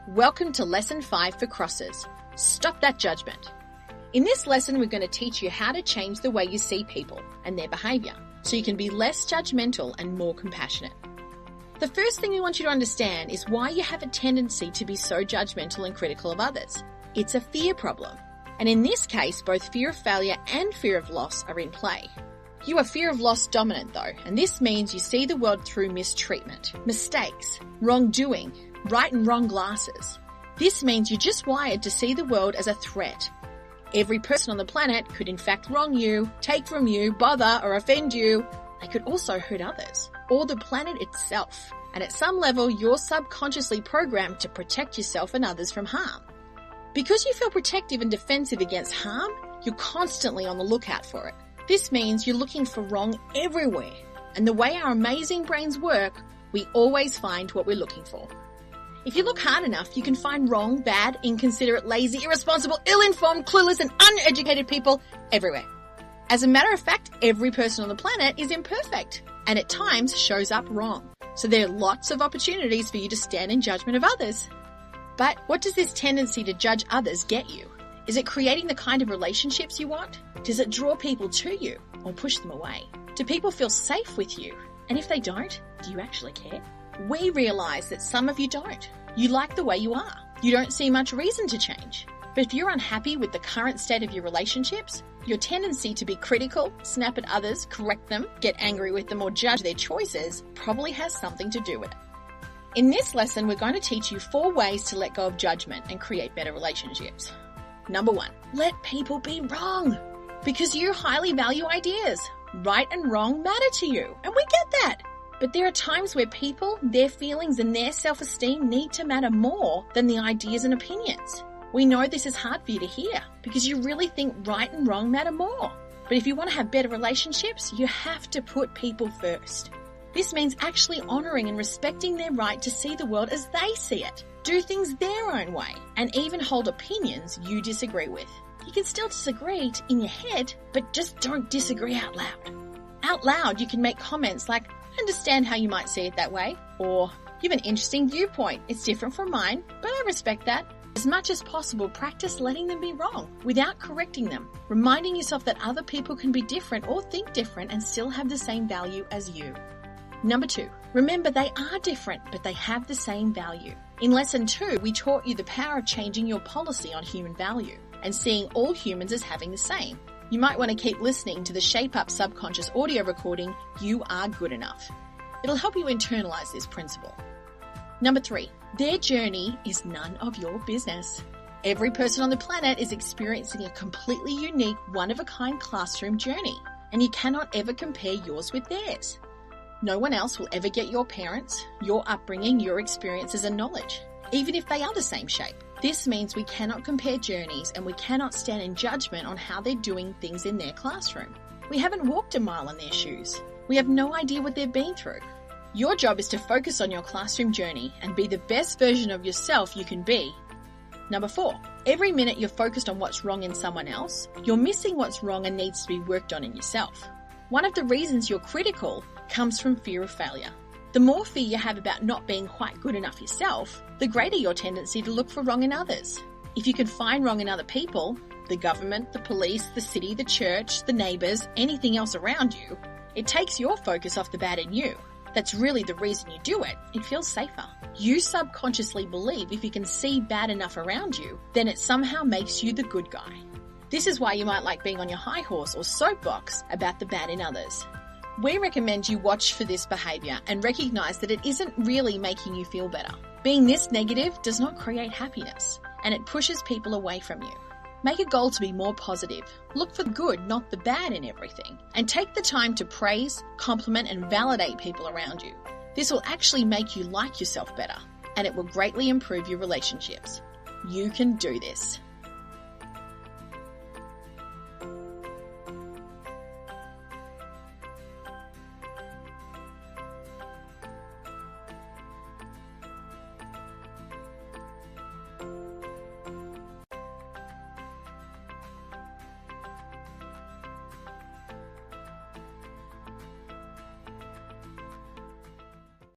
Welcome to Lesson 5 for Crossers. Stop that judgment. In this lesson, we're going to teach you how to change the way you see people and their behaviour so you can be less judgmental and more compassionate. The first thing we want you to understand is why you have a tendency to be so judgmental and critical of others. It's a fear problem. And in this case, both fear of failure and fear of loss are in play. You are fear of loss dominant though, and this means you see the world through mistreatment, mistakes, wrongdoing, right and wrong glasses. This means you're just wired to see the world as a threat. Every person on the planet could in fact wrong you, take from you, bother or offend you. They could also hurt others, or the planet itself. And at some level, you're subconsciously programmed to protect yourself and others from harm. Because you feel protective and defensive against harm, you're constantly on the lookout for it. This means you're looking for wrong everywhere. And the way our amazing brains work, we always find what we're looking for. If you look hard enough, you can find wrong, bad, inconsiderate, lazy, irresponsible, ill-informed, clueless and uneducated people everywhere. As a matter of fact, every person on the planet is imperfect and at times shows up wrong. So there are lots of opportunities for you to stand in judgment of others. But what does this tendency to judge others get you? Is it creating the kind of relationships you want? Does it draw people to you or push them away? Do people feel safe with you? And if they don't, do you actually care? We realise that some of you don't. You like the way you are. You don't see much reason to change. But if you're unhappy with the current state of your relationships, your tendency to be critical, snap at others, correct them, get angry with them or judge their choices probably has something to do with it. In this lesson, we're going to teach you 4 ways to let go of judgment and create better relationships. Number 1, let people be wrong. Because you highly value ideas. Right and wrong matter to you, and we get that. But there are times where people, their feelings and their self-esteem need to matter more than the ideas and opinions. We know this is hard for you to hear because you really think right and wrong matter more. But if you want to have better relationships, you have to put people first. This means actually honouring and respecting their right to see the world as they see it, do things their own way, and even hold opinions you disagree with. You can still disagree in your head, but just don't disagree out loud. Out loud, you can make comments like, "I understand how you might see it that way," or "You have an interesting viewpoint. It's different from mine, but I respect that." As much as possible, practice letting them be wrong without correcting them, reminding yourself that other people can be different or think different and still have the same value as you. Number 2, remember they are different, but they have the same value. In Lesson 2, we taught you the power of changing your policy on human value and seeing all humans as having the same. You might want to keep listening to the Shape Up subconscious audio recording, You Are Good Enough. It'll help you internalize this principle. Number 3, their journey is none of your business. Every person on the planet is experiencing a completely unique, one-of-a-kind classroom journey, and you cannot ever compare yours with theirs. No one else will ever get your parents, your upbringing, your experiences and knowledge, even if they are the same shape. This means we cannot compare journeys and we cannot stand in judgment on how they're doing things in their classroom. We haven't walked a mile in their shoes. We have no idea what they've been through. Your job is to focus on your classroom journey and be the best version of yourself you can be. Number 4, every minute you're focused on what's wrong in someone else, you're missing what's wrong and needs to be worked on in yourself. One of the reasons you're critical comes from fear of failure. The more fear you have about not being quite good enough yourself, the greater your tendency to look for wrong in others. If you can find wrong in other people, the government, the police, the city, the church, the neighbours, anything else around you, it takes your focus off the bad in you. That's really the reason you do it. It feels safer. You subconsciously believe if you can see bad enough around you, then it somehow makes you the good guy. This is why you might like being on your high horse or soapbox about the bad in others. We recommend you watch for this behaviour and recognise that it isn't really making you feel better. Being this negative does not create happiness, and it pushes people away from you. Make a goal to be more positive. Look for the good, not the bad in everything, and take the time to praise, compliment and validate people around you. This will actually make you like yourself better, and it will greatly improve your relationships. You can do this.